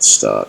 start.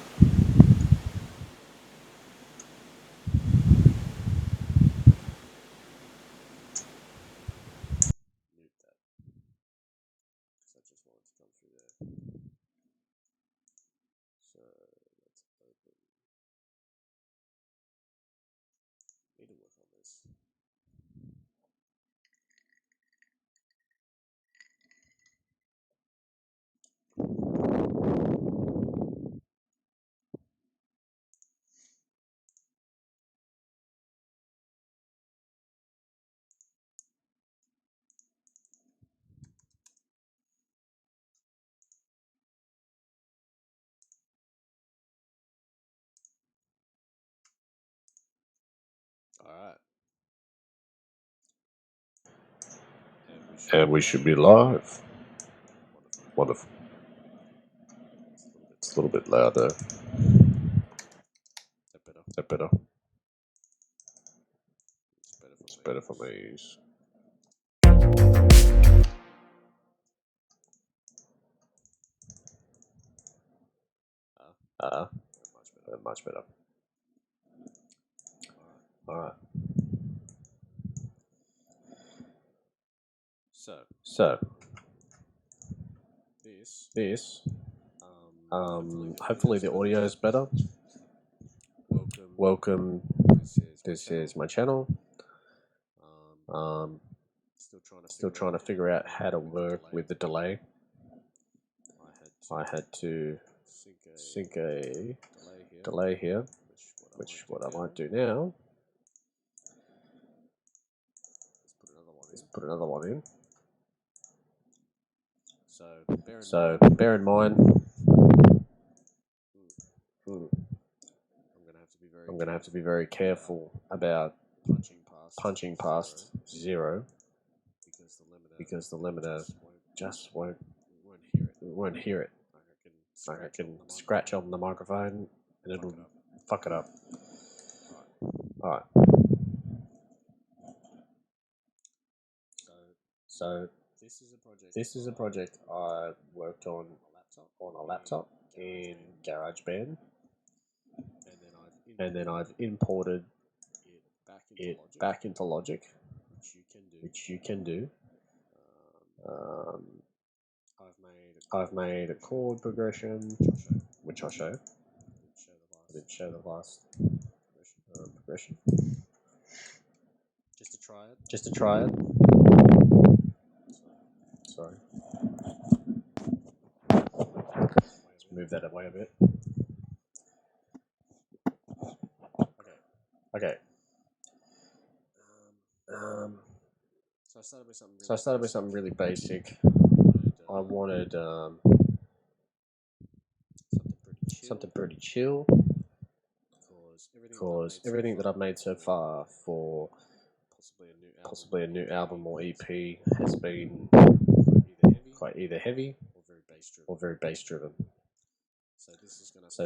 Alright. And we should be live. Wonderful. It's a little bit louder. That better. It's better for me. Much better. Alright. So this hopefully the audio is better. Welcome. This is my channel. Still trying to figure out how to work with the delay. I had to sync a delay here, which what I might do now is put another one in. So bear in mind, I'm going to have to be very careful about punching past 0 because the limiter just won't hear it. Like I can scratch on the microphone and it'll fuck it up. Alright. So this is a project I worked on a laptop in GarageBand, and then I've imported it back into Logic, which you can do. I've made a chord progression, which I'll show. I didn't show the last progression. Just to try it. Sorry. Let's move that away a bit. Okay. So I started with something really basic. I wanted something pretty chill, because everything that I've made so far for possibly a new album or EP has been quite either heavy or very bass driven. So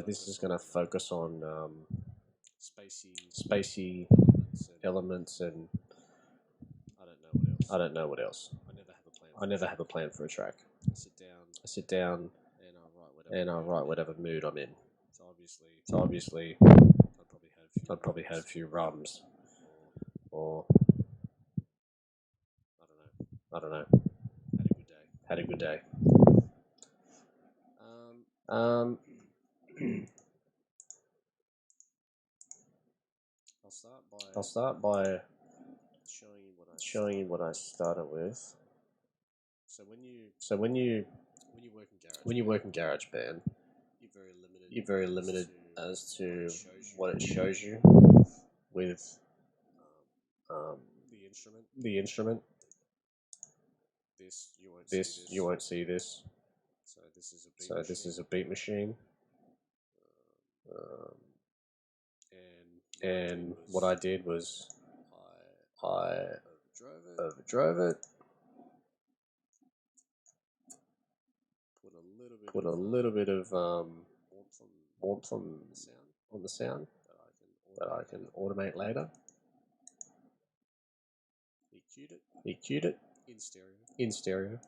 this is going to focus on spacey elements and I don't know what else. I never have a plan for a track. I sit down and I write whatever mood I'm in. So obviously I'd probably have a few rums or I don't know. Had a good day. I'll start by showing you what I started with. So when you work in GarageBand, you're very limited as to what it shows you with the instrument. This you won't see this. So this is a beat machine. And what I did was I overdrove it, put a little bit of warmth on the sound that I can automate later. EQ'd it in stereo.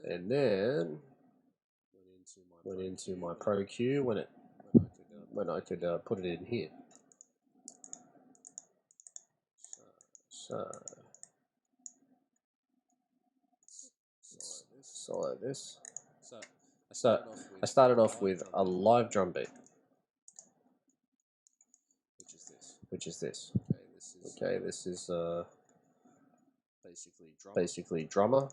And then went into my Pro Q when I could put it in here. So like this. So I started off with a live drum beat, which is this. Okay, this is basically drummer,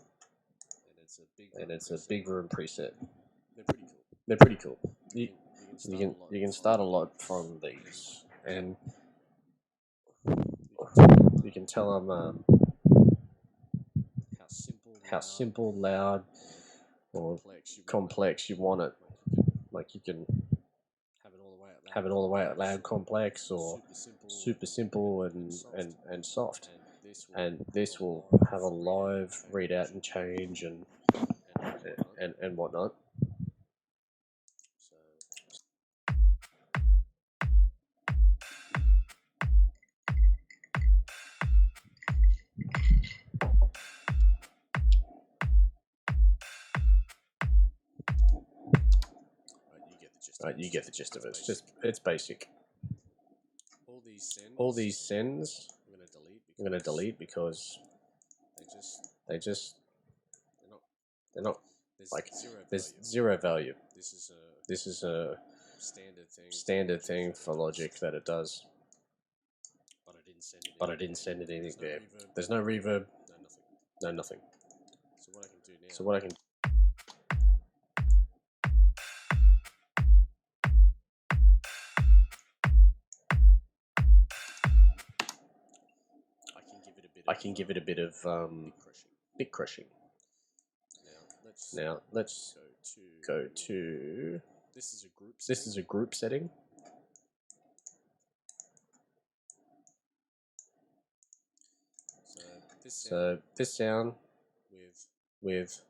and it's a big room preset. They're pretty cool. You can start a lot from these, and you can tell them how simple, loud, or complex you want it. Like you can have it all the way at loud, complex, or super simple and soft. And this will have a live readout and change and whatnot. Right, you get the gist of it. It's basic. All these sends I'm gonna delete because they're not like there's zero value. This is a standard thing for Logic that it does, but I didn't send it anything there. There's no reverb, no nothing. So what I can give it a bit of bit crushing. Now let's go to this is a group setting. So this sound with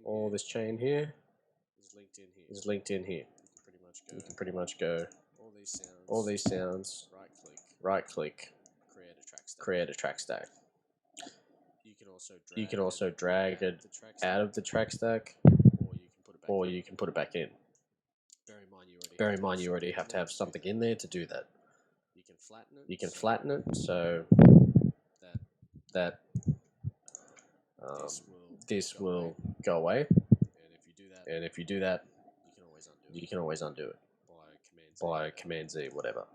all this chain here is linked in here. You can pretty much go all these sounds, right click, create a track stack. You can also drag it out of the track stack, or you can put it back in. Bear in mind you already have to have something in there to do that. You can flatten it so that this will go away, and if you do that, you can always undo it by Command Z, whatever.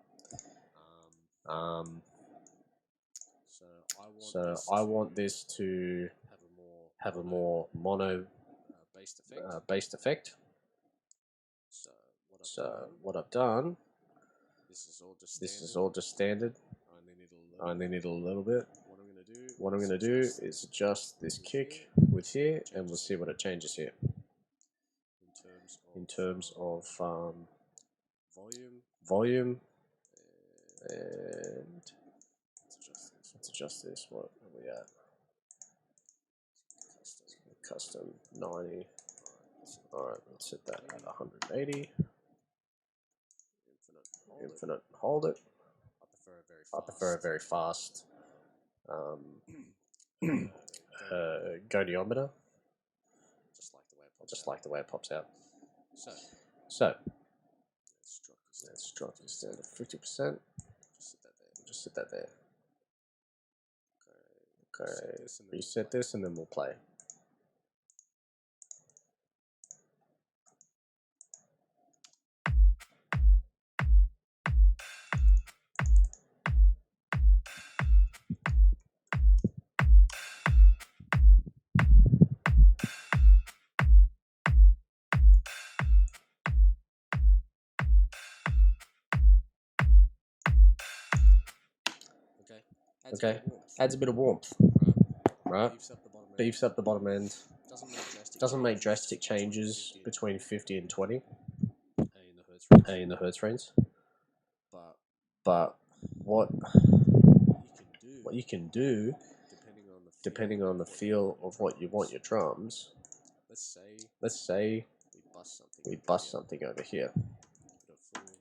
So I want this to have a more mono based effect. So what I've done, this is all just standard. I only need a little bit. What I'm going to do is adjust this kick with here, and we'll see what it changes here. In terms of volume, and let's adjust this. What are we at? Custom 90. Alright, let's set that at 180. Infinite, hold it. I prefer a very fast goniometer. Just like the way it pops out. So let's drop this down to 50%. Just sit that there. Okay, reset this and then we'll play. Okay, adds a bit of warmth, right? Beefs up the bottom end. Doesn't make drastic changes between 50 and 20 in the hertz range. But what you can do, depending on the feel of what you want your drums, let's say we bust something over here.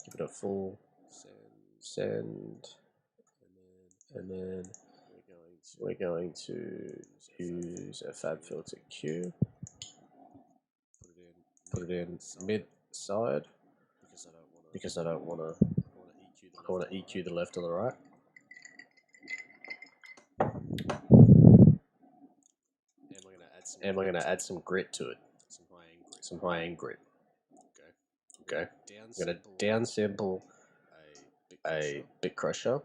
Give it a full send, and then we're going to use a FabFilter Q. put it in mid side because I don't want to EQ the left or the right. And we're going to add some grit to it, some high end grit. Okay, I'm going to downsample a bit crusher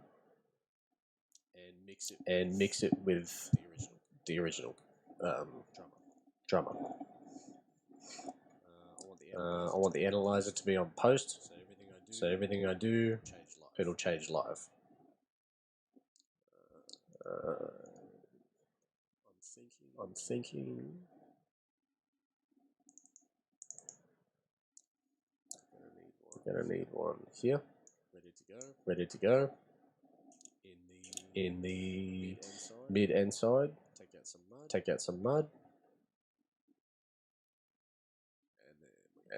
and mix it with the original drummer. I want the analyzer to be on post, so everything I do, it'll change live. I'm thinking we're gonna need one here, ready to go. In the mid end side, take out some mud,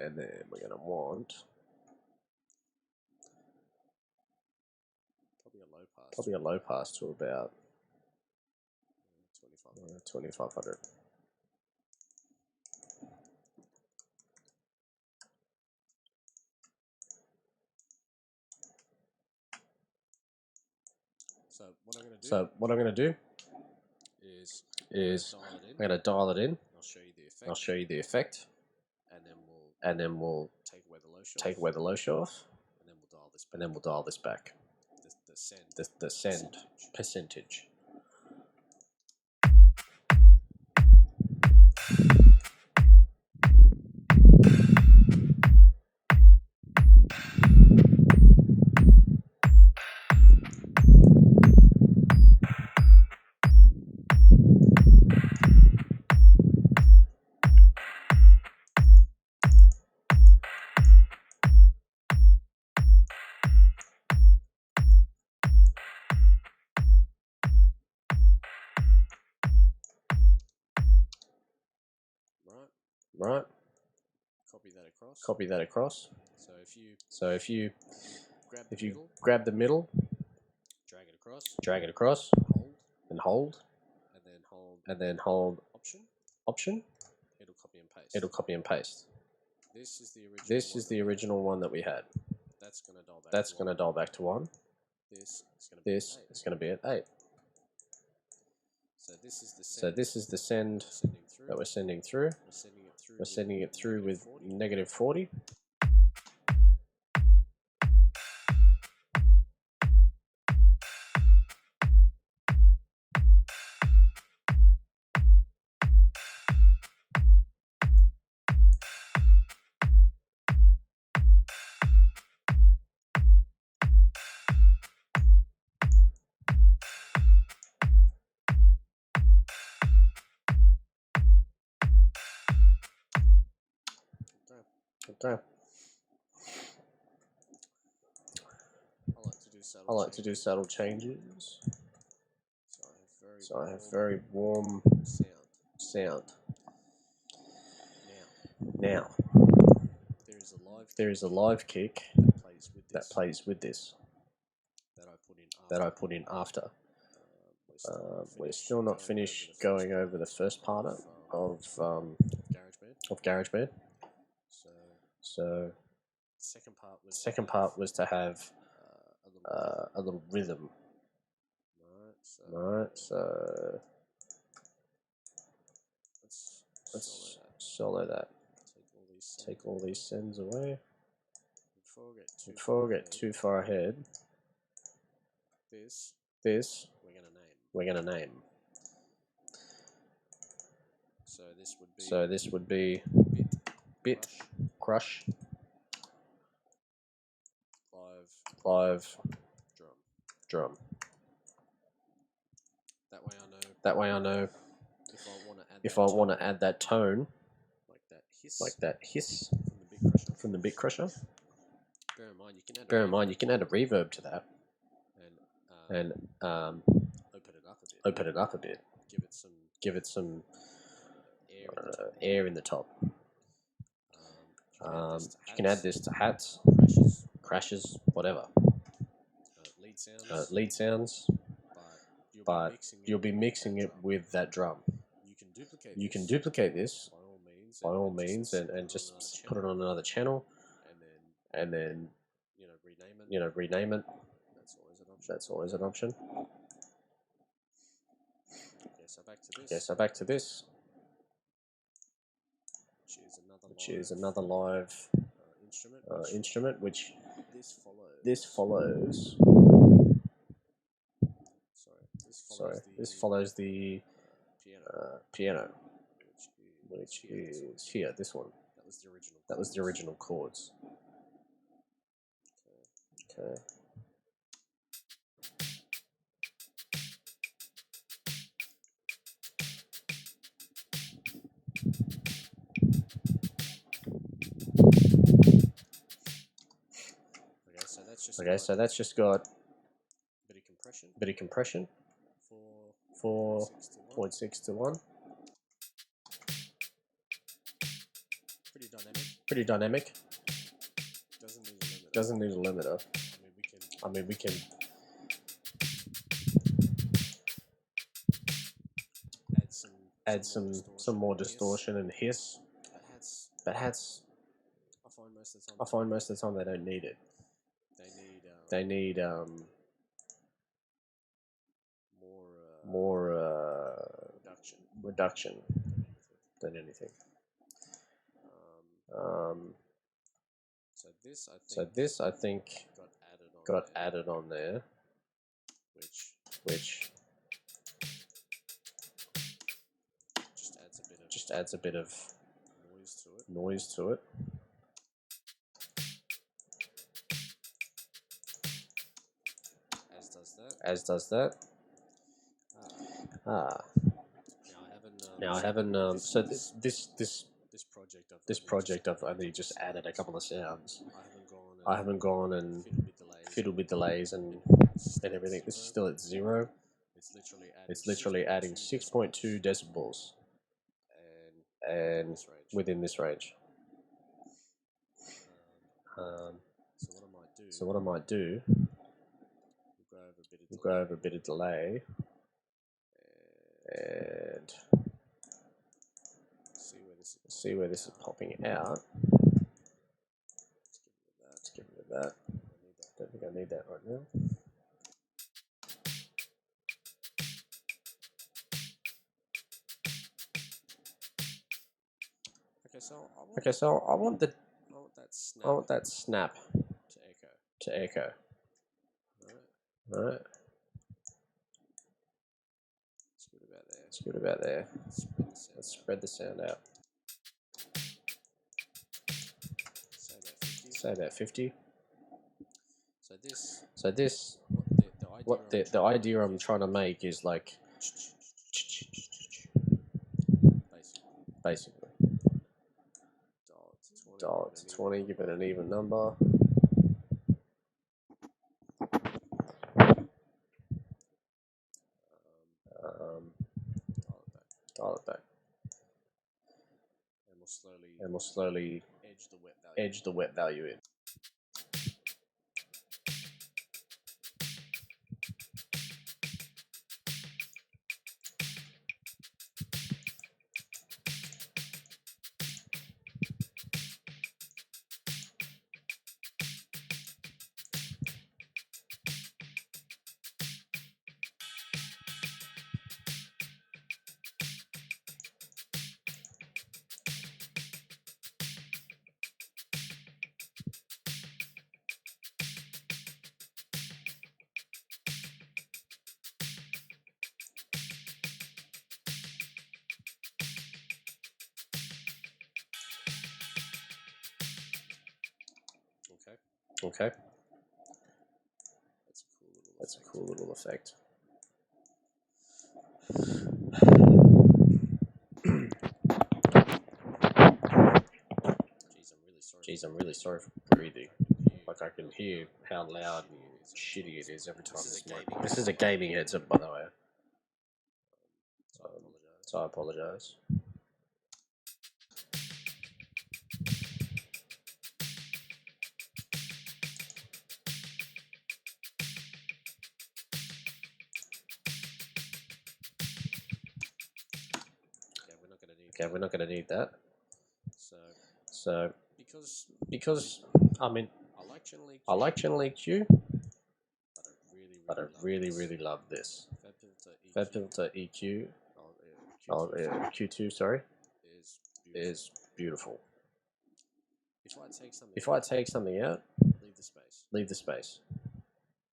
and then we're gonna want probably a low pass to about 2500. So what I'm going to do is I'm going to dial it in. I'll show you the effect, and then we'll take away the low show off, and then we'll dial this back. The send percentage. Right. Copy that across. So if you grab the middle, drag it across, and hold, and then hold option, it'll copy and paste. This is the original one that we had. That's going to dial back to 1. This is going to be at 8. So this is the send that we're sending through. We're sending it through with -40. Okay. I like to do saddle changes. So I have very warm sound. Now, there is a live kick that plays with this that I put in after. We're still not finished going over the first part of GarageBand. So the second part was to have a little rhythm. Right, so let's solo that. Take all these sends away. Before we get too far ahead, this we're gonna name. So this would be bit crush live drum. That way I know if I want to add that tone, like that hiss from the bit crusher. Bear in mind you can add a reverb to that and open it up a bit. Give it some air in the top. You can add this to hats, crashes, whatever. Lead sounds, but you'll be mixing it with that drum. You can duplicate this and just put it on another channel, and then rename it. That's always an option. Okay, so back to this, which is another live instrument, which this follows. Sorry, this follows the piano, which is here. This one. That was the original chords. Okay. Okay, so that's just got a bit of compression, 4.6 to 1. Pretty dynamic. Doesn't need a limiter. I mean, we can add some more distortion and hiss, but hats, I find most of the time they don't need it. They need more reduction than anything. So this I think got added on there, which just adds a bit of noise to it. As does that. Now I haven't. So this project I've only just added a couple of sounds. I haven't gone and fiddled with delays and everything. This is still at 0. It's literally adding 6.2 decibels, and within this range. So what I might do, we'll go over a bit of delay and see where this is popping out. Let's get rid of that. Don't think I need that right now. Okay, so I want that snap to echo. Alright. It's good about there. Let's spread the sound out. Say about 50. So this, what the idea I'm trying to make is like, basically. Dial it to 20, give it an even number. Dial it back. And we'll slowly edge the wet value in. Okay. That's a cool little effect. Geez, I'm really sorry for breathing. Like I can hear how loud and shitty it is every time I smoke. This is a gaming headset, by the way. So I apologize. Okay, we're not going to need that. So because I mean I like channel EQ, but I really love this. Fab filter EQ, Q2, sorry, is beautiful. If I take something out, leave the space.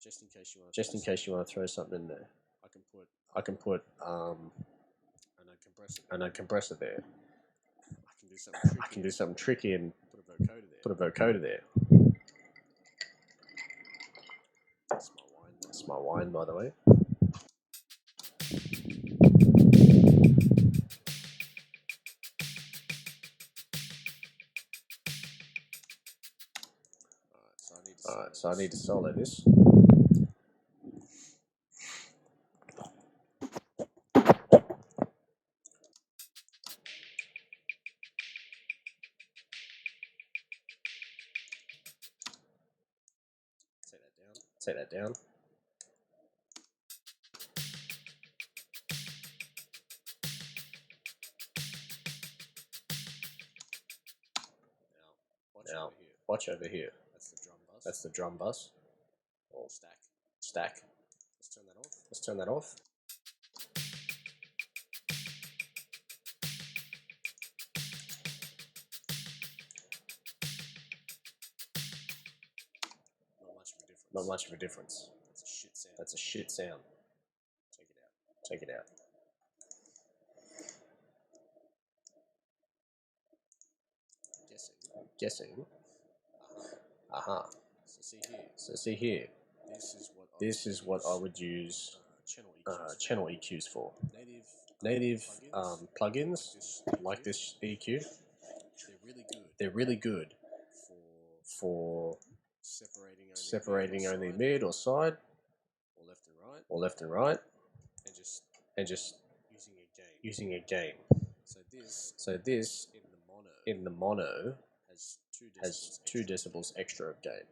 Just in case you want to throw something in there. I can put an compressor there. I can do something tricky and put a vocoder there. That's my wine, by the way. Alright, so I need to solo this. Take that down. Now, watch over here. That's the drum bus. Or stack. Let's turn that off. Not much of a difference. That's a shit sound. Take it out. I'm guessing. So see here. This is what I would use channel EQs for. Native plugins like this EQ. They're really good for separating only mid or side or left and right, and just using a gain. So this in the mono has 2 decibels extra of gain.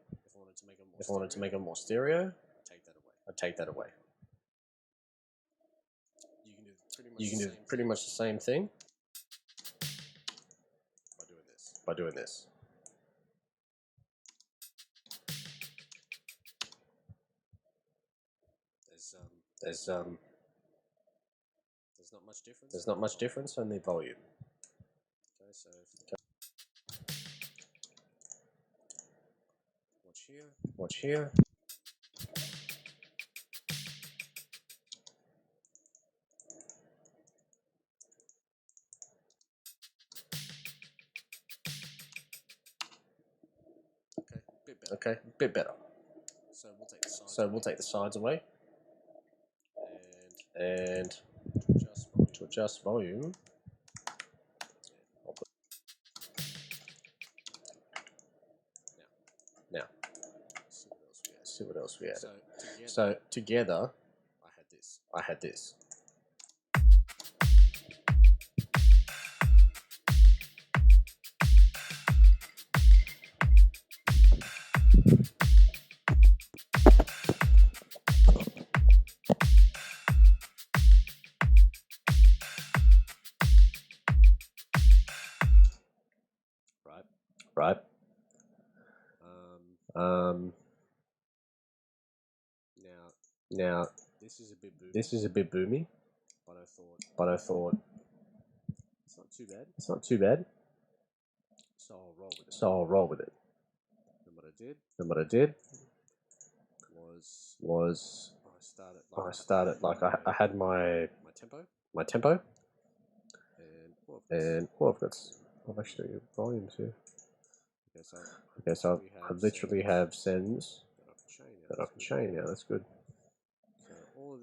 If I wanted to make it more stereo, I'd take that away. You can do pretty much the same thing by doing this. There's not much difference, only volume. Okay. Watch here. Okay, a bit better. So we'll take the sides away. And to adjust volume, now, see what else we added. So together, I had this. Right. Now this is a bit boomy, but I thought it's not too bad. So I'll roll with it. And what I did was I started like I had my tempo, and I've actually got volumes here. Okay, so I literally have sends that I can chain now. That's good.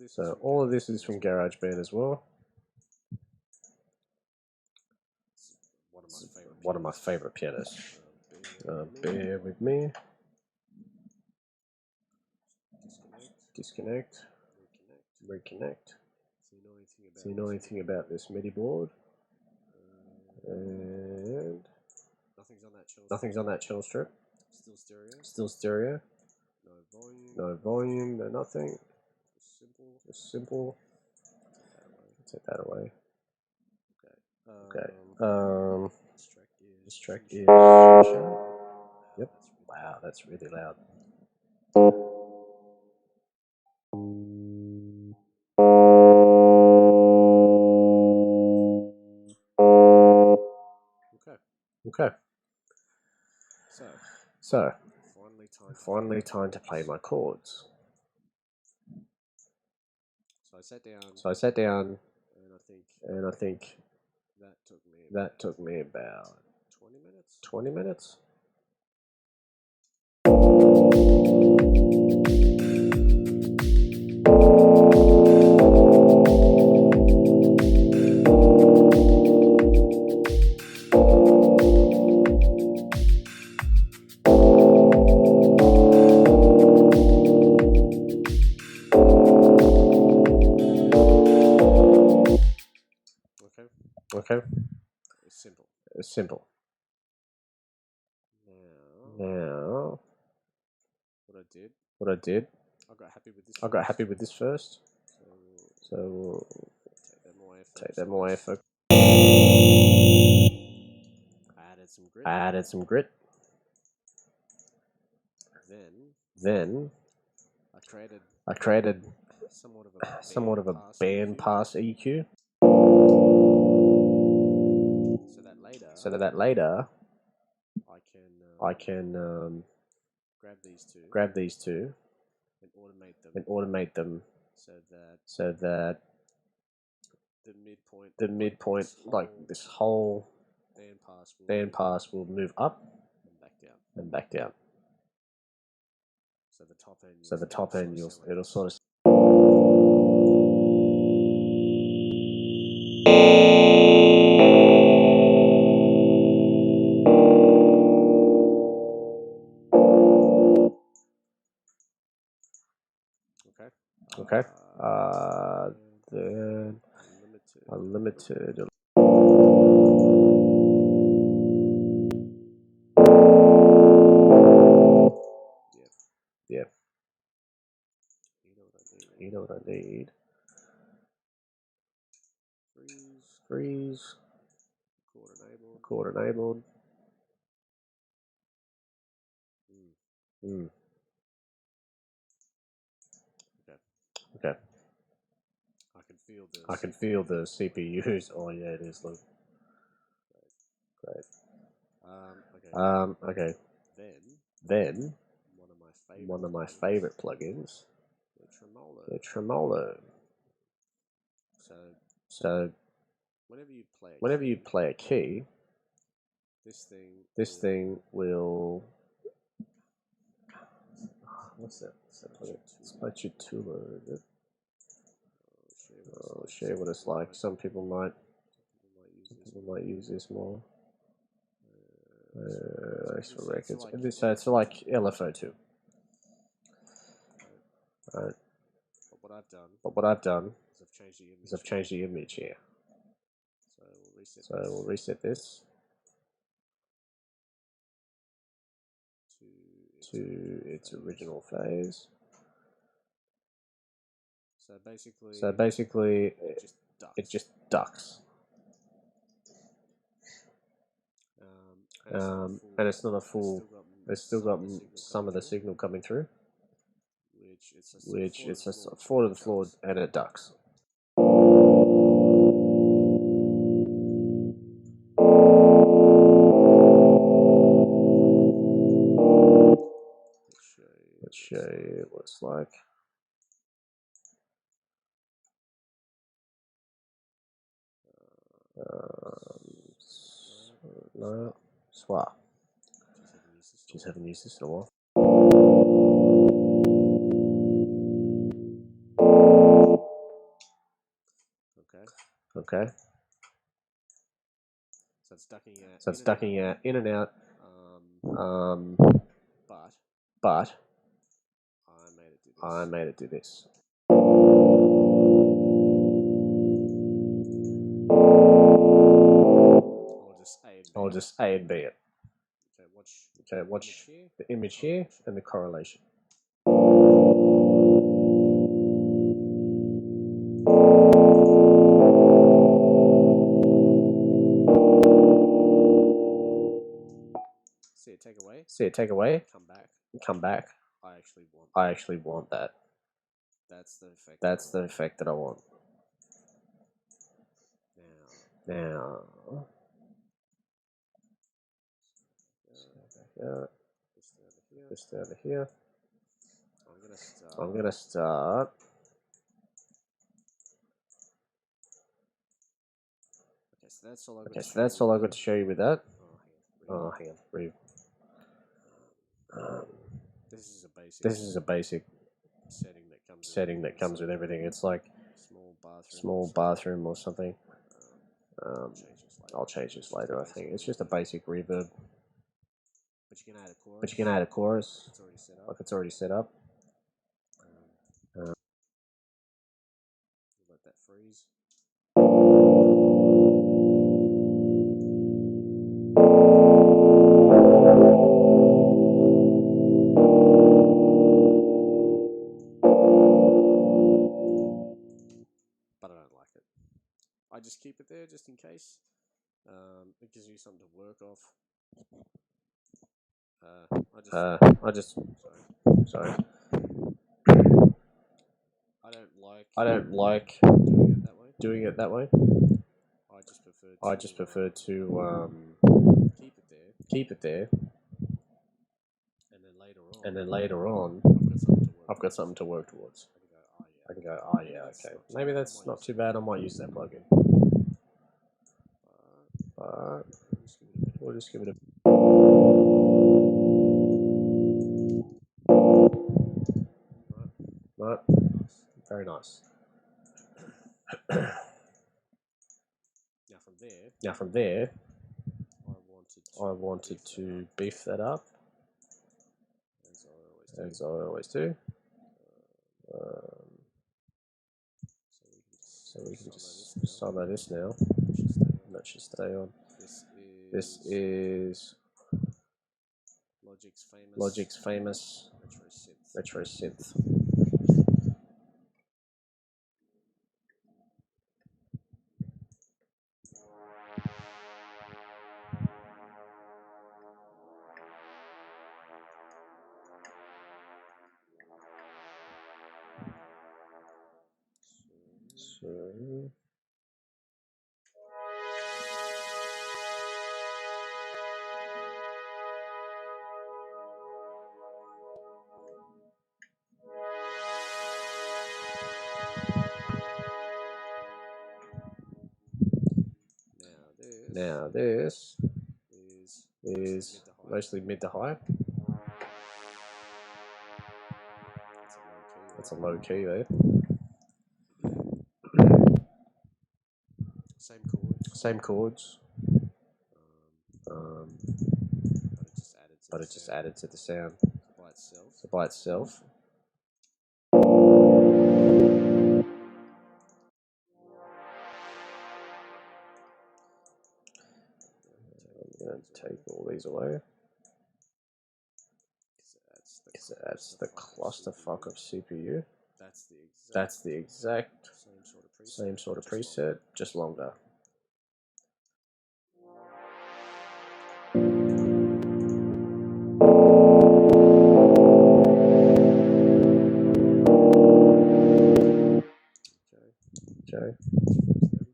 So all of this is from GarageBand as well. One of my favorite pianos. Bear with me. Disconnect. Reconnect. So you know anything about this MIDI board? And nothing's on that channel strip. Still stereo. No volume. No nothing. Just simple. Take that away. Okay. This track is Sunshine. Yep. Wow, that's really loud. Okay. So finally time to play my chords. So I sat down, and I think that took me about 20 minutes. Okay. It's simple. Now, what I did, I got happy with this first. So we'll take that away for. I added some grit. Then I created somewhat of a band pass EQ. So that later I can grab these two and automate them so that the midpoint, like this whole band pass, will move up and back down. So the top end, it'll sort of. Okay. Then unlimited. Yeah. You know what I need. Freeze. Record enabled. Okay. I can feel the CPUs. Oh yeah, it is. Look. Great. Okay. Then one of my favorite plugins, the Tremolo. So whenever you play a key, this thing will. What's that? It's not your Tula, is it? I'll show you what it's like. Some people might use this more. Extra records. So it's like LFO2. Right. But what I've done is I've changed the image here. So we'll reset this to its original phase. So basically, it just ducks. And it's not a full. It's still got some of the signal coming through, which it's just four to the floor, and it ducks. Let's show you what it's like. No, swap. Just haven't used this in a while. Okay. So it's ducking out, in and out. But I made it do this. I'll just A and B it. Okay, watch the image here and the correlation. it take away. See it take away. Come back. Come back. I actually want that. That's the effect. That's the effect that I want. Now. Just over here. I'm gonna start. Okay, so that's all I've got to show you with that. Oh, hang on. This is a basic setting that comes with everything. It's like small bathroom or something. I'll change this later. I think it's just a basic reverb. But you can add a chorus, like it's already set up. Let that freeze. But I don't like it. I just keep it there just in case. It gives you something to work off. Sorry. I don't like doing it that way. I just prefer to keep it there, and then later on, I've got something to work towards. I can go, oh yeah, okay, maybe that's not too bad. I might use that plugin. But we'll just give it a. Right. Very nice. Now from there, I wanted to beef that up, as I always do. So we can just solo this now. That should stay on. This is Logic's famous retro synth. So now this is mostly mid to high. That's a low key there. Same chords. But it just added to the sound. So by itself. I'm going to take all these away. Because it adds the clusterfuck of CPU. That's the exact same sort of preset, just longer. Okay.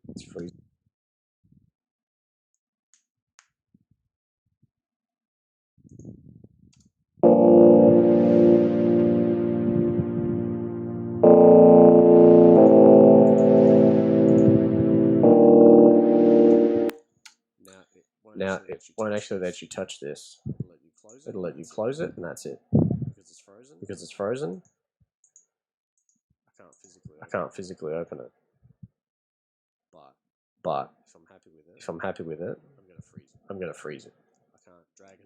It's free. Now it won't actually let you touch this. It'll let you close it, and that's it. Because it's frozen. I can't physically open it. But if I'm happy with it, I'm gonna freeze it.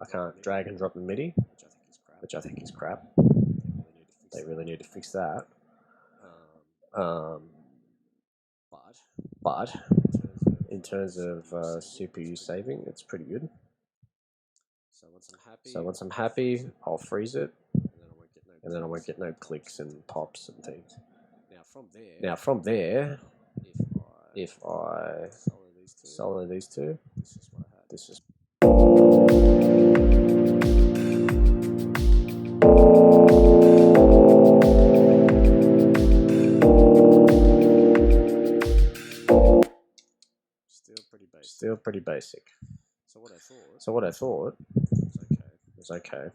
I can't drag and drop the MIDI, which I think is crap. They really need to fix that. But in terms of CPU saving, it's pretty good. So once I'm happy, I'll freeze it, and then I won't get no clicks and pops and things. Now from there, if I solo these two, this is basic. So what I thought So what I thought was was okay.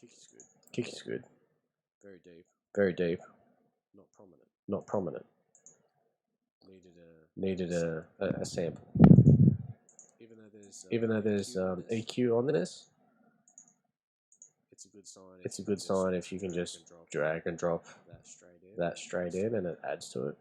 kick is good, Kick is good. very deep, Very deep. not prominent. Not prominent. Needed a sample. even though there's EQ on this, it's a good sign. it's a good sign if you can just drag and drop that straight in, and it adds to it.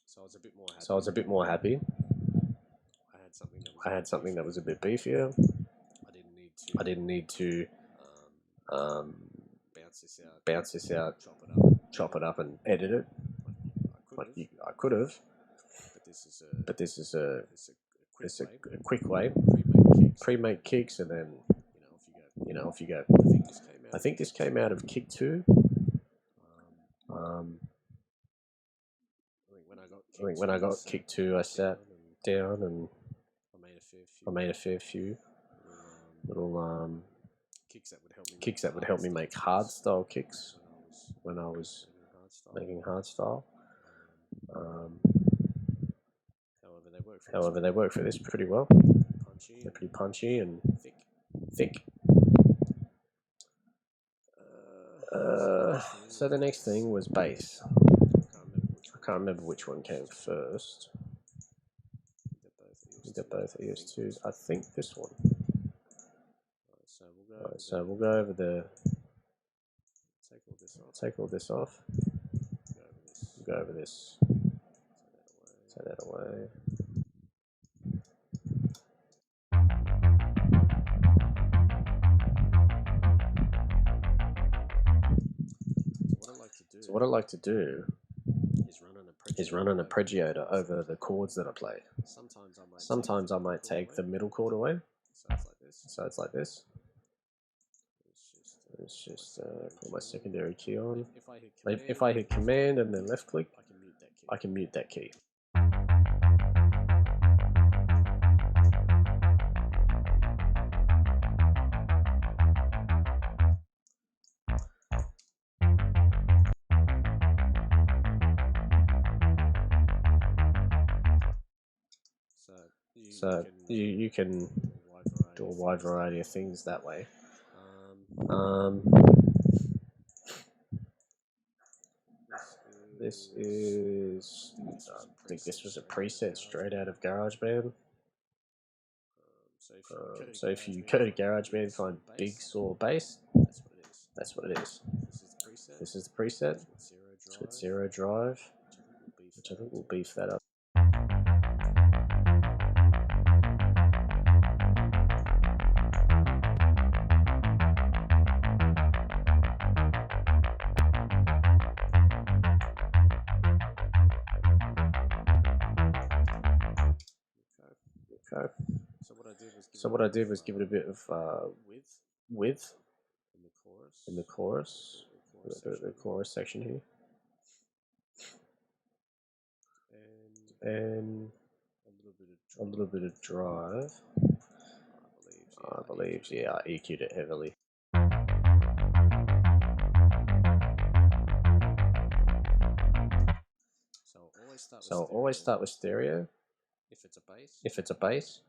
So I was a bit more happy. So I was a bit more happy. I had something that was a bit beefier. I didn't need to bounce this out, chop it up and edit it. I could have, but this is but this is a quick way. Pre-make kicks, and then off you go. I think this came out of Kick 2. I think when I got Kick 2, I sat down and I made a fair few little kicks that would help me make hard style kicks when I was making hard style. However, they work for this pretty well. They're pretty punchy and thick. So the next thing was bass. I can't remember which one came first. We got both ES2s. I think this one. Alright, so we'll go over the. Take all this off. Go over this. Take that away. So what I like to do is run an arpeggiator over the chords that I play. Sometimes I might take the middle chord away. So it's like this. Let's just put my secondary key on. If I hit Command and then left click, I can mute that key. So you can do a wide variety of things that way. This is, I think this was a preset straight out of GarageBand. So if you go to GarageBand, find big saw bass, that's what it is. This is the preset. It's got 0 drive, which I think will beef that up. Okay. So what I did was give it a bit of width in the chorus, the chorus section here, and a little bit of drive. I believe, yeah, I EQ'd it heavily. So I'll always start with stereo. If it's a bass,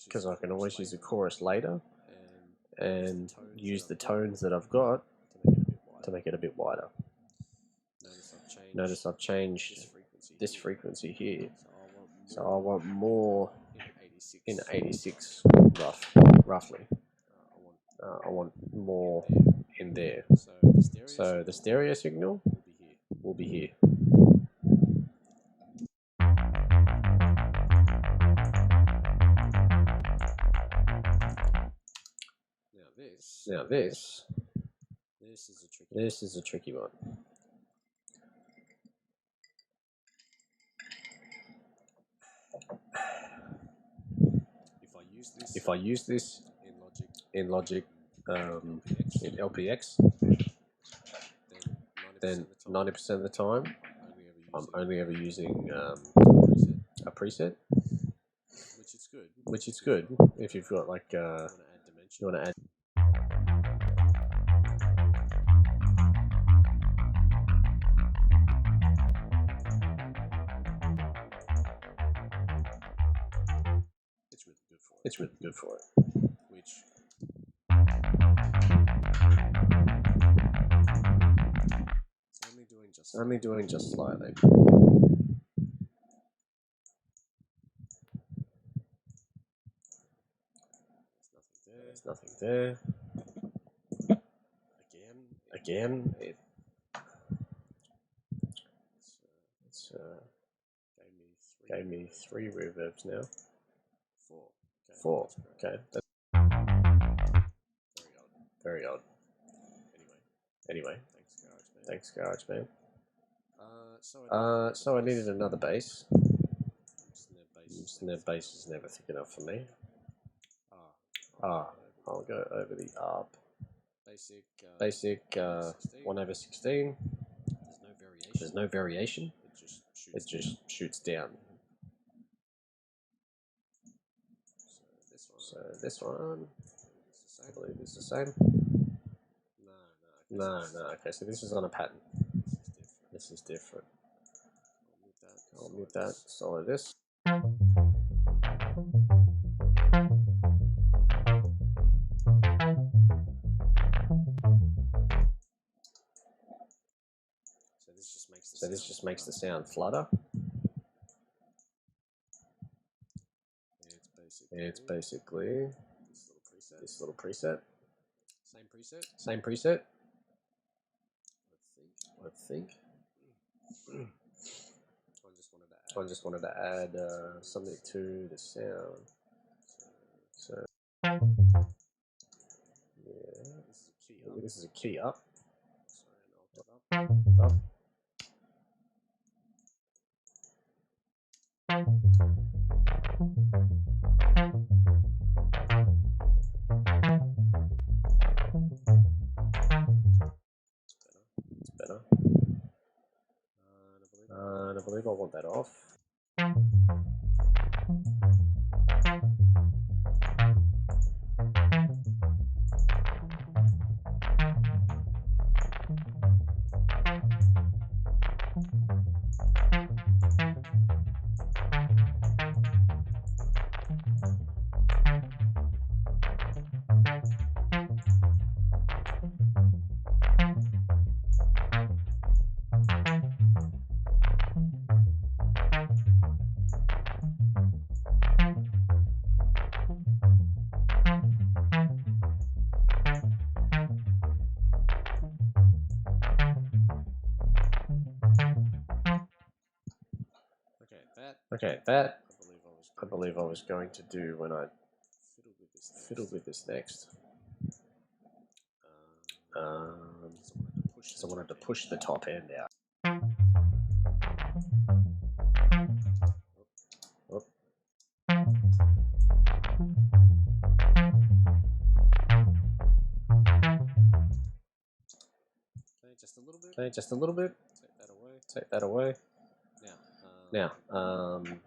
because I can always use the chorus later and use the tones that I've got to make it a bit wider. Notice I've changed this frequency here, so I want more in 86 roughly. I want more in there. So the stereo signal will be here. Now this is a tricky one. If if I use this in Logic, in LPX, then 90% of the time I'm only ever using a preset, which is good if you've got like you want to add. It's really good for it. Which it's only doing just slightly. There's nothing there. Again, it's gave me 3 reverbs now. 4. Okay, that's very odd. Anyway, thanks GarageBand. So I needed another bass. Snare bass is never thick enough for me. I'll go over the ARP. Basic 1/16. There's no variation. It just shoots down. So this one, I believe is the same. No. Okay, so this is on a pattern. This is different. I'll mute that. Solo this. So this just makes the sound flutter. It's basically this little preset. Same preset. I think. I just wanted to add something to the sound. So yeah, this is a key up. Up. It's better. And I believe I want that off. Okay, that I believe I was going to do when I fiddled with this next. So I wanted to push the top end out. Oh. Okay, just a little bit. Take that away. Now, I'm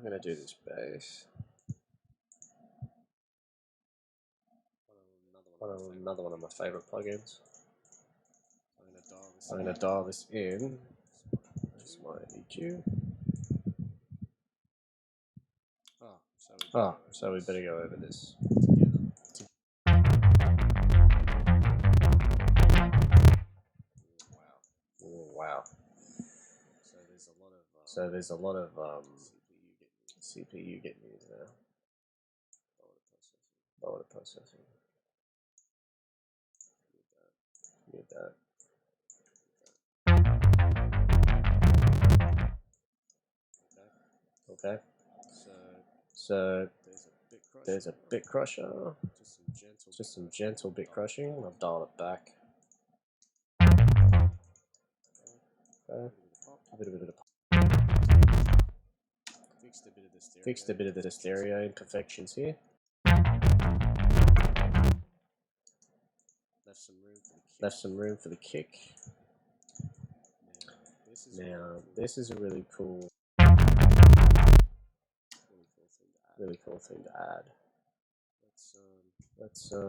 going to do this bass. Another one of my favorite plugins. I'm going to dial this in. There's my EQ. So we better go over this together. Wow. So there's a lot of CPU getting used now. Lower the processing. Mute that. Okay. So there's a bit crusher. Just some gentle bit crushing. I'll dial it back. Okay. A bit of pop. Fixed a bit of the stereo imperfections here. left some room for the kick. Now, this is a really cool thing to add. Let's see.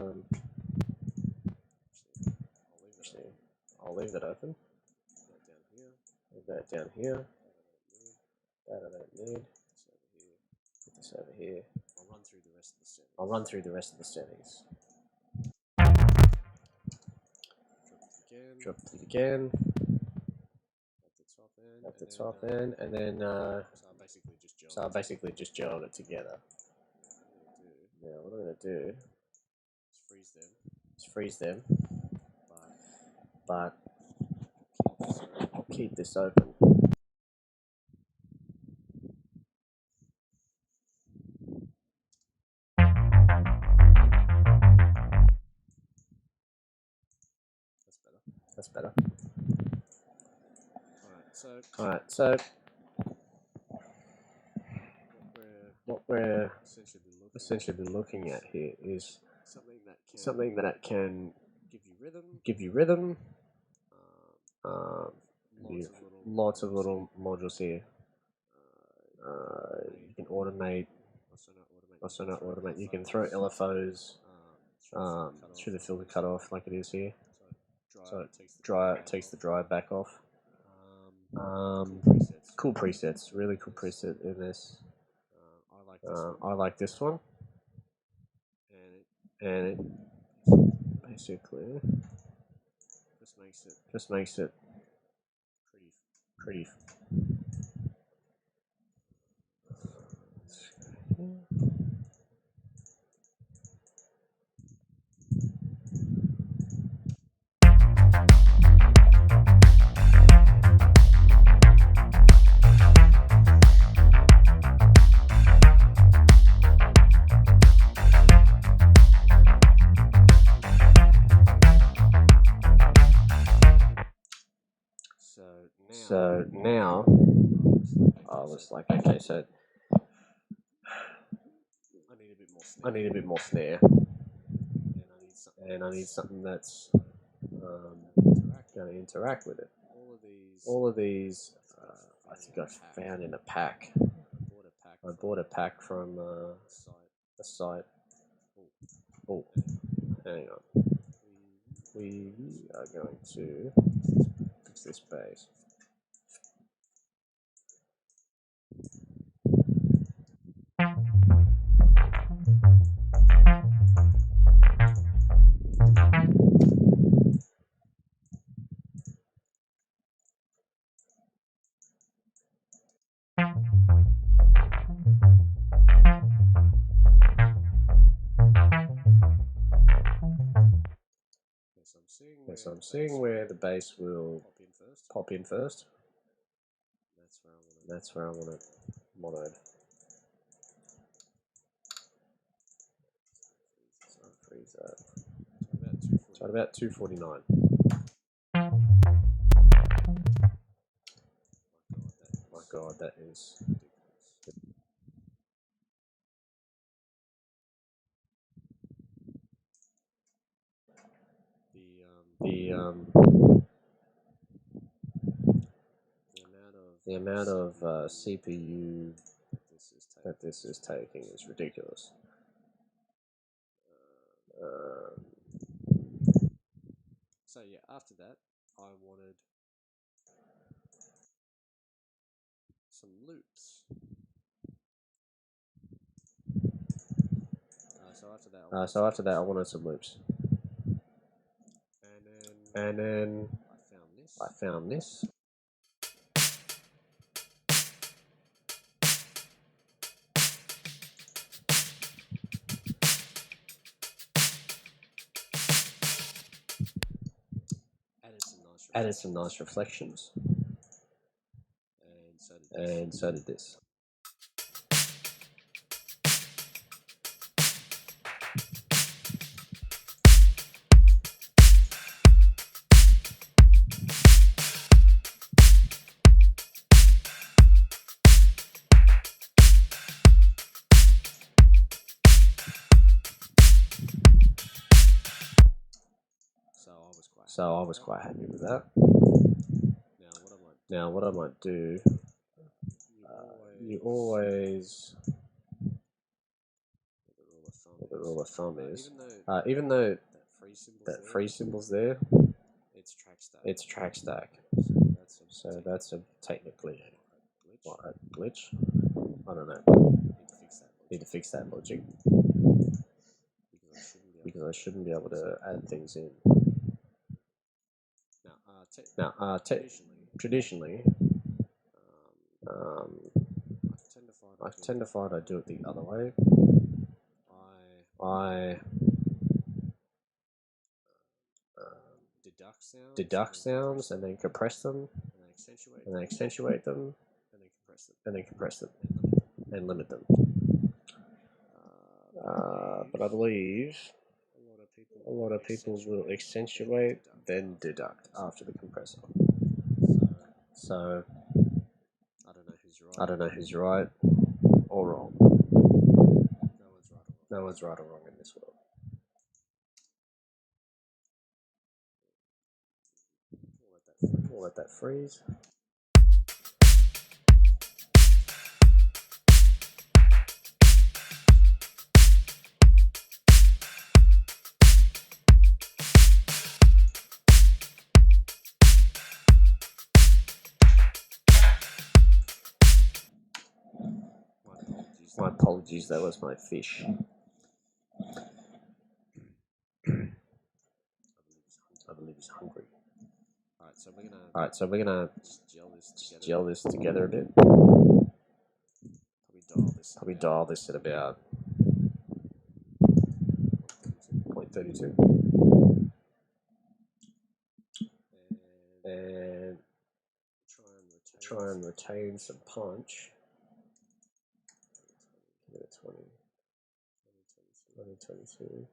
I'll leave that open. Leave that down here. That I don't need. Put this over here. I'll run through the rest of the settings. Drop it again. At the top end, and then so I basically just gelled it together. Now what I'm going to do is freeze them, but I'll keep this open. That's better. Alright, so what we're essentially been looking at here is something that can give you rhythm. Lots of little modules here. You can automate, also not automate. You can throw LFOs through the filter cutoff like it is here. So it takes the dry back off. Cool presets, really cool preset in this. I like this one, and it basically just makes it pretty. So now I was like, okay, so I need a bit more snare, and I need something that's going to interact with it. All of these, I think I found in a pack. I bought a pack from a site. Oh, hang on. We are going to fix this bass. So I'm seeing where the bass will pop in first. That's where I want it monoed. So I'll freeze that. So at about 249. My God, that is. The amount of CPU that this is taking is ridiculous. So yeah, after that, I wanted some loops. So after that, I wanted some loops. And then I found this. Added some nice reflections. And so did this. So I was quite happy with that. Now what I might do, you always, what the rule of thumb is, even though that free symbol's there, it's track stack. So that's a technically what, a glitch. I don't know. Need to fix that logic because I shouldn't be able to add things in. Now, traditionally, I tend to find I do it the other way. I deduct sounds and then compress them, and then accentuate them, and then compress them, and limit them. But I believe a lot of people will accentuate, then deduct after the compressor. So I don't know who's right or wrong. No one's right or wrong in this world. We'll let that freeze. My apologies, that was my fish. I believe he's hungry. Alright, so we're gonna just gel this together a bit. Probably dial this at about 0.32. And try and retain some punch. Give it a 2022.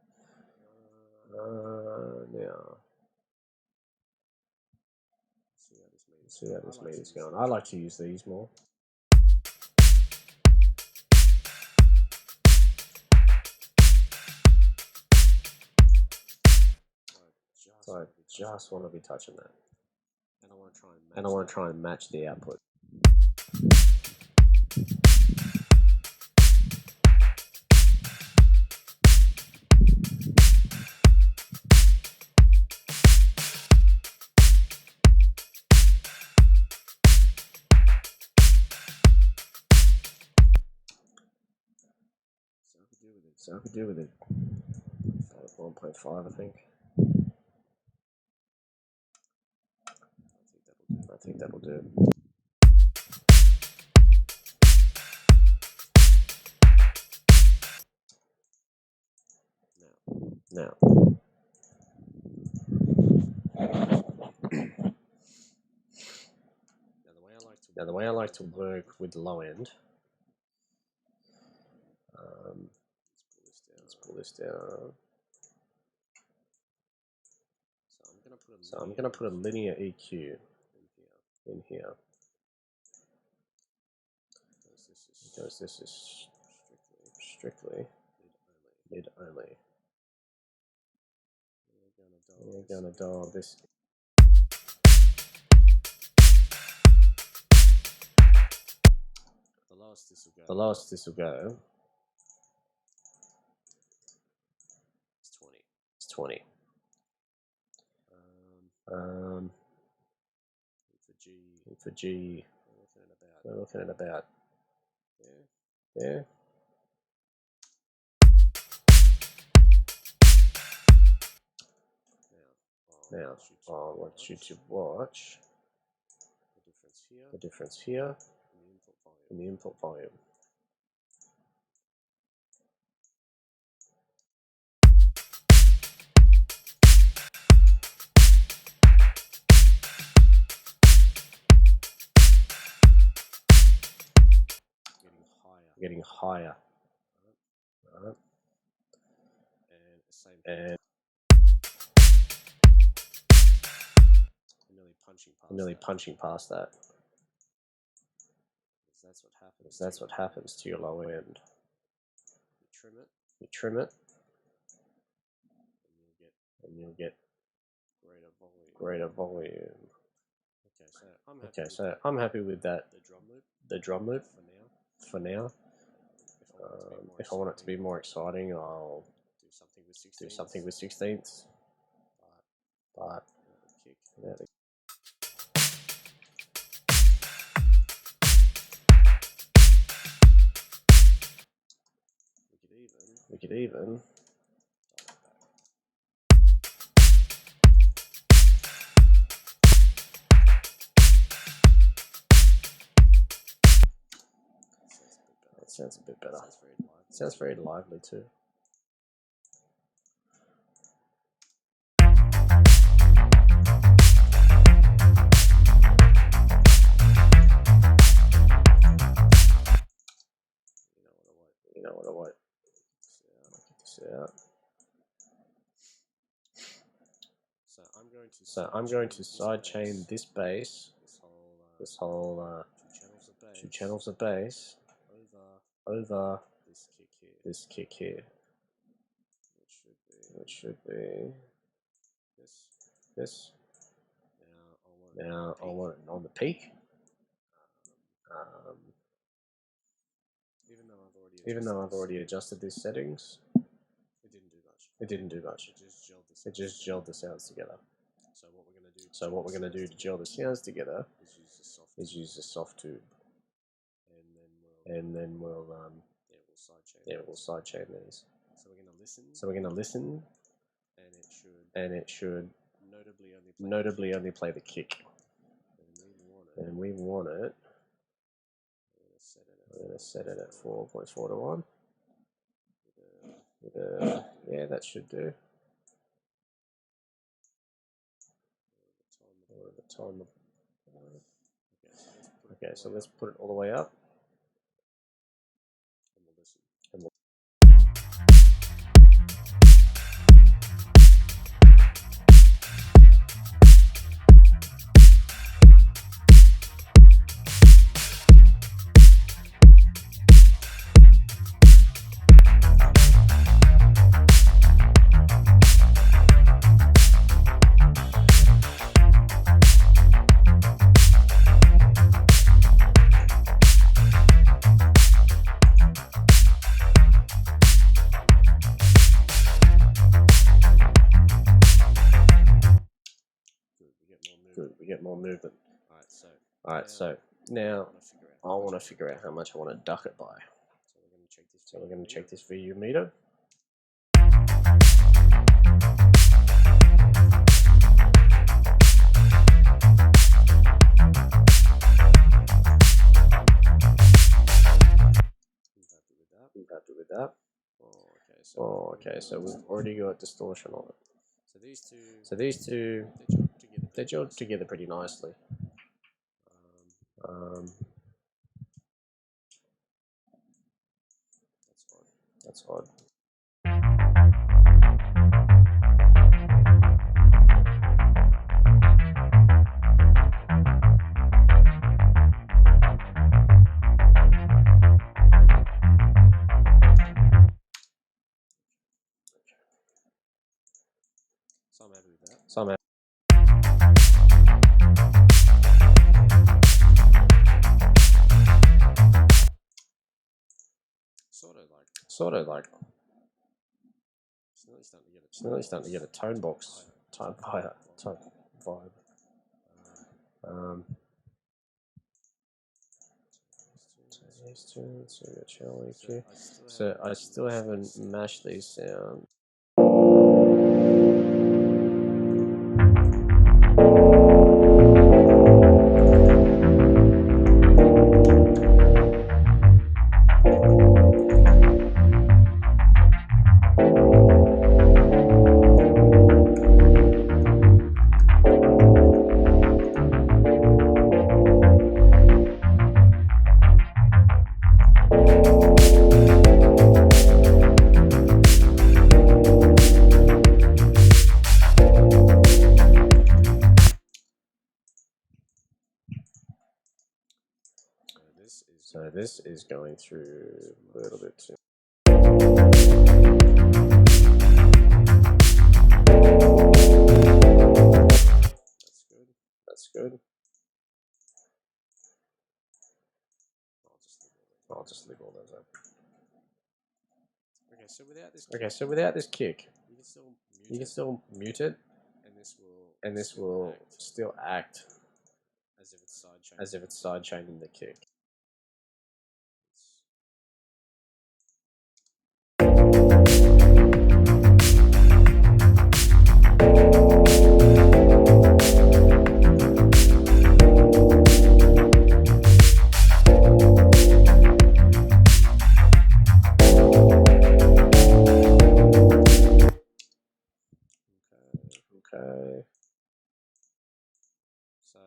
Now, see how this meter's going. I like to use these more. So I just want to be touching that. And I want to try and match the output. So I could do with it 1.5, I think. I think that'll do. Now, the way I like to work with the low end, let's pull this down. So I'm gonna put a linear EQ in here because this is strictly mid only. We're gonna dial this. The lowest this will go is 20. For G, we're looking at about there. Now, I want you to watch the difference here in the input volume. Getting higher. Right. And I'm nearly punching past that. Because that's what happens to your low end. You trim it, and you'll get greater volume. Okay, so I'm happy with that. The drum loop For now. for now. If I want it to be more exciting, I'll do do something with 16ths. But yeah, we could even that sounds a bit better. It sounds very lively too. You know what I want? Get this out. So I'm going to sidechain this bass, this whole 2 channels of bass over this kick here, which should be this. Now I want it on the peak. Even though I've already adjusted these settings, it didn't do much. It just gelled the sounds together. So what we're going to do to gel the sounds together is use the soft tube, and then we'll sidechain these. So we're going to listen, and it should notably only play the kick, and we want it. We're going to set it at 4.4 to 1. Yeah, that should do. Okay, so let's put it all the way up. And we'll we get more movement. Alright, so now I want to figure out how much I want to duck it by. So we're going to check this VU meter. I'm happy with that. Okay, so we've already got distortion on it. So these two, they're gelled together pretty nicely. That's odd. So I'm happy. Sort of like. It's really starting to get a tone box type vibe. So I still haven't mashed these sounds. So this is going through a little bit too. I'll just leave all those open. Okay, so without this Okay, so without this kick, you can still mute it, and this will still act as if it's sidechained. as if it's sidechaining the kick. Okay. So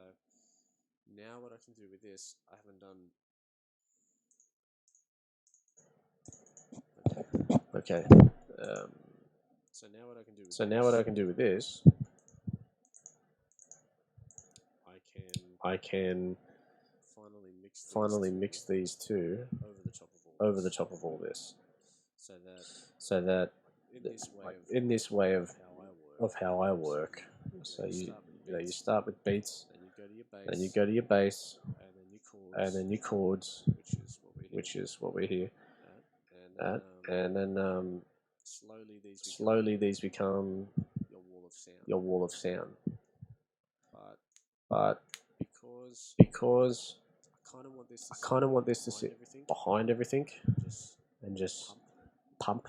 now what I can do with this, I haven't done. Okay. So now what I can do with So this, now what I can do with this, I I can finally mix these two over the top of all this, so that in this way of how I work. So you start with beats, then you go to your bass, and then your chords, which is what we hear at, and then slowly these become your wall of sound. But because I kind of want this to sit behind everything and just pump,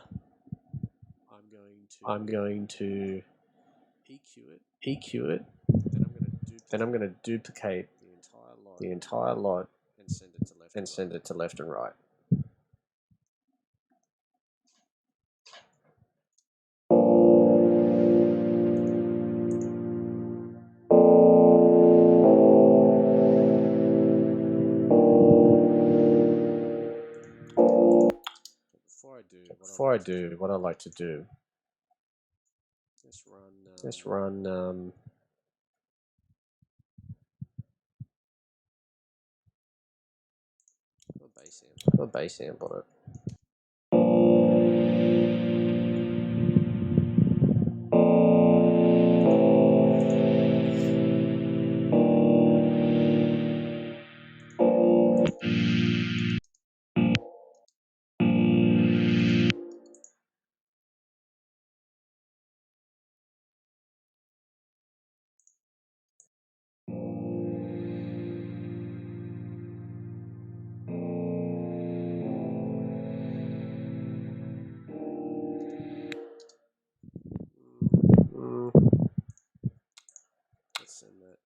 I'm going to EQ it, then I'm going to duplicate the entire lot and send it to left and right. Before I do, what I like to do, just run a bass amp on it.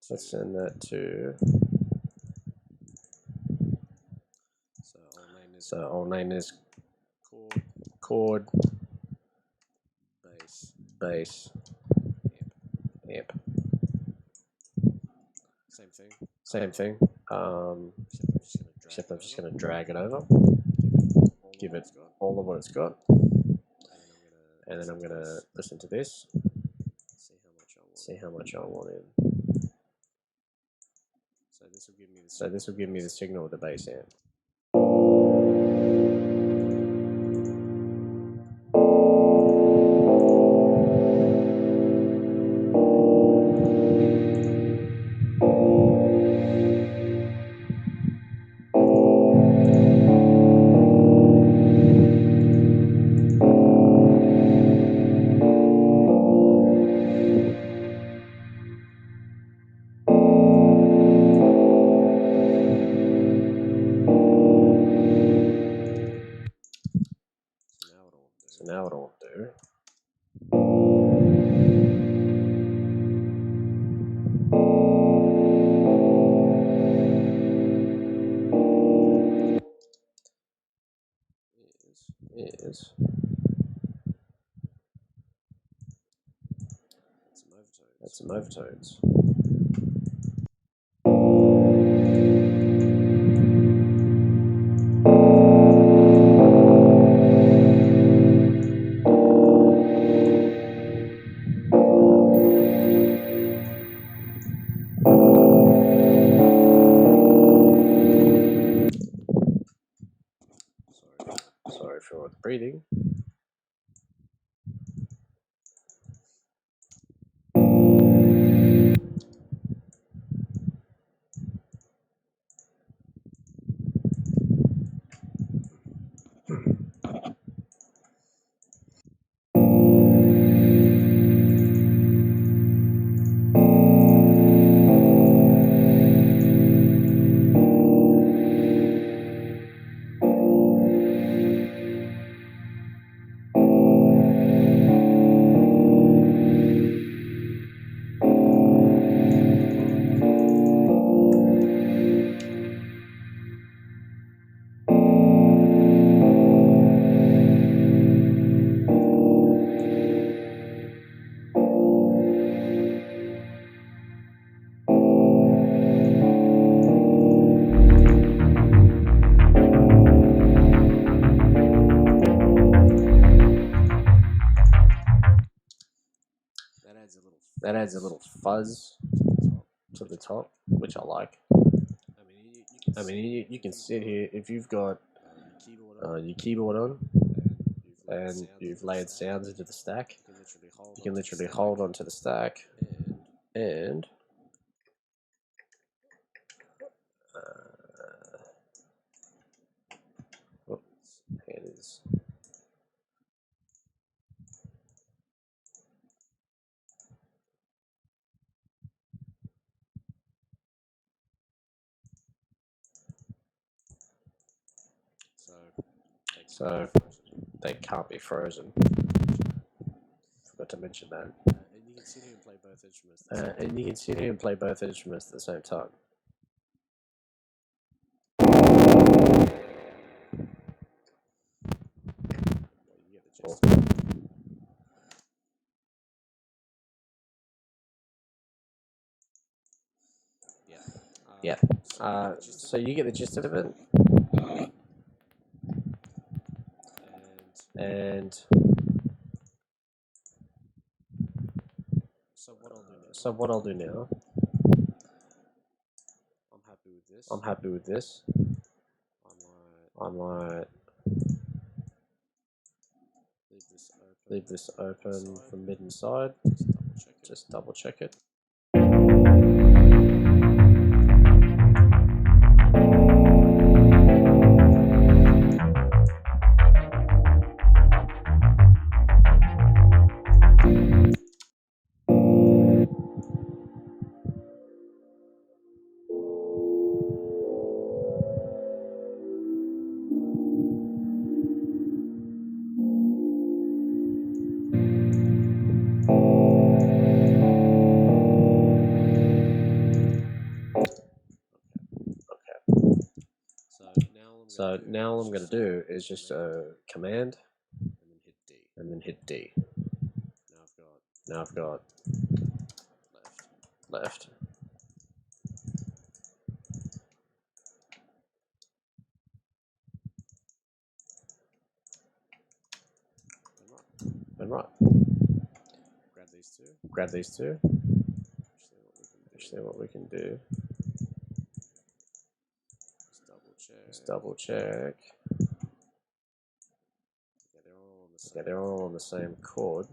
Let's send that to. So I'll name this chord, bass, amp. Same thing. Except I'm just going to drag it over, give it all of what it's got, and then I'm going to listen to this, see how much I want in. So this will give me the signal of the bass amp. So now what I'll do is add some overtones. Sorry for the breathing. adds a little fuzz to the top, which I like. I mean, you can sit here if you've got your keyboard on and you've layered sounds into the stack. You can literally hold onto the stack and here it is. So they can't be frozen. Forgot to mention that. And you can sit here and play both instruments. And you can sit here and play both instruments at the same time. Yeah. So you get the gist of it. And so what I'll do now. I'm happy with this. I might leave this open from mid and side. Just double check it. So now all I'm going to do is just command and then hit D. Now I've got left. And right. Grab these two. See what we can do. Just double check. Okay, they're all on the same chord.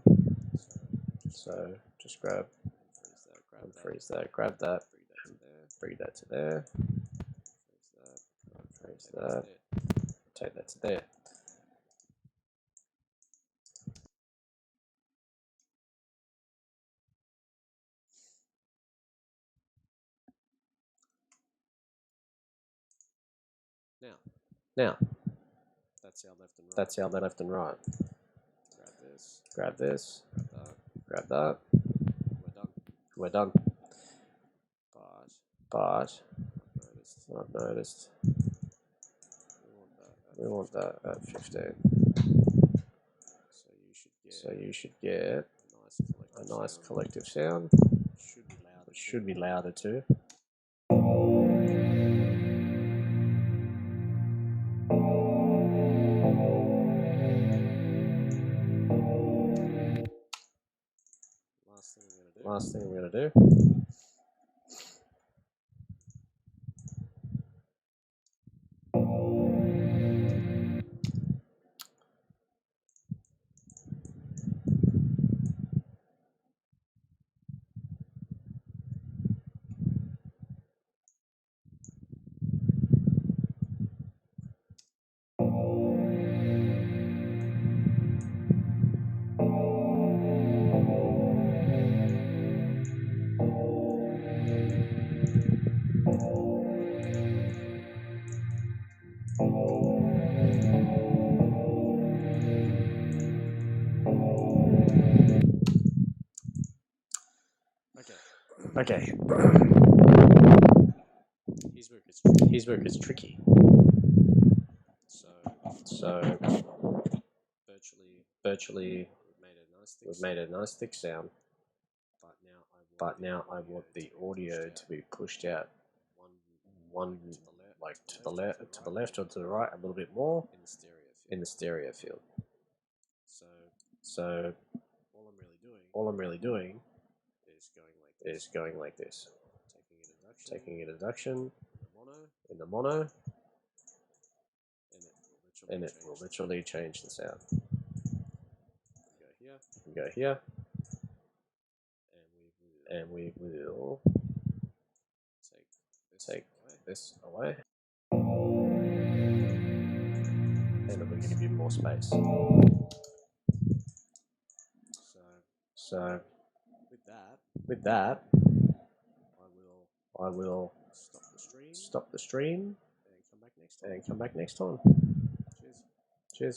So just grab and freeze that. Grab that. Bring that to there. Freeze that. Take that to there. Now, that's how left and right. Grab this. Grab that. We're done. But I've noticed we want that at 15. So you should get a nice collective sound. It should be louder too. Last thing we're going to do. Okay. His work is tricky. So virtually we've made a nice thick sound. But now I want the audio to be pushed out one like to the left or to the right a little bit more in the stereo field. So all I'm really doing is going like this. Taking an introduction in the mono, and it will literally change the sound. You can go here, and we will take this away, and it will give you more space. So with that, I will stop the stream and come back next time. Cheers.